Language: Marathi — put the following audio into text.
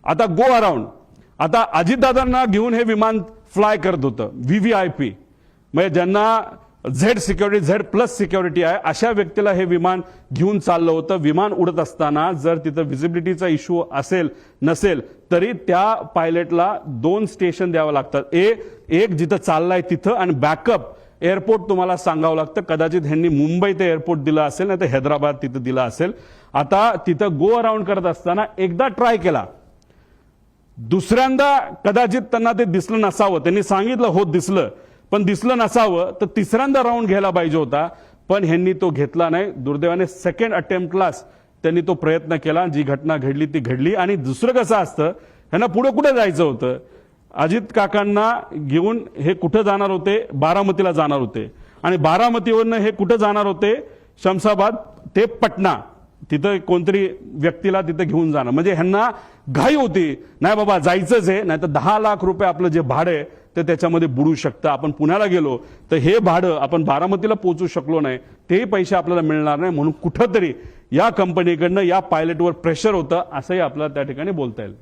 आता गो अराउंड, आता अजितदादांना घेऊन हे विमान फ्लाय करत होतं व्हीव्हीआयपी, म्हणजे ज्यांना Z security, Z plus security आहे अशा व्यक्तीला हे विमान घेऊन चाललं होतं. विमान उडत असताना जर तिथं व्हिजिबिलिटीचा इश्यू असेल नसेल तरी त्या पायलटला 2 स्टेशन द्यावं लागतात. एक जिथं चाललाय तिथं आणि बॅकअप एअरपोर्ट तुम्हाला सांगावं लागतं. कदाचित ह्यांनी मुंबई ते एअरपोर्ट दिलं असेल, नाही तर हैदराबाद तिथं दिलं असेल. आता तिथं गो अराउंड करत असताना एकदा ट्राय केला, दुसऱ्यांदा कदाचित त्यांना ते दिसलं नसावं, त्यांनी सांगितलं हो दिसलं, पण दिसलं नसावं, तर तिसऱ्यांदा राऊंड घ्यायला पाहिजे होता, पण ह्यांनी तो घेतला नाही. दुर्दैवाने सेकंड अटेम्प्टलाच त्यांनी तो प्रयत्न केला. जी घटना घडली ती घडली. आणि दुसरं कसं असतं, ह्यांना पुढे कुठे जायचं होतं, अजित काकांना घेऊन हे कुठं जाणार होते, बारामतीला जाणार होते, आणि बारामतीवरनं हे कुठं जाणार होते, शमशाबाद ते पटना, तिथं कोणतरी व्यक्तीला तिथं घेऊन जाणार. म्हणजे ह्यांना घाई होती, नाही बाबा जायचंच आहे, नाही तर 10 लाख रुपये आपलं जे भाडं आहे ते त्याच्यामध्ये बुडू शकतं. आपण पुण्याला गेलो तर हे भाडं आपण बारामतीला पोहोचू शकलो नाही, तेही पैसे आपल्याला मिळणार नाही, म्हणून कुठंतरी या कंपनीकडनं या पायलटवर प्रेशर होतं असंही आपल्याला त्या ठिकाणी बोलता येईल.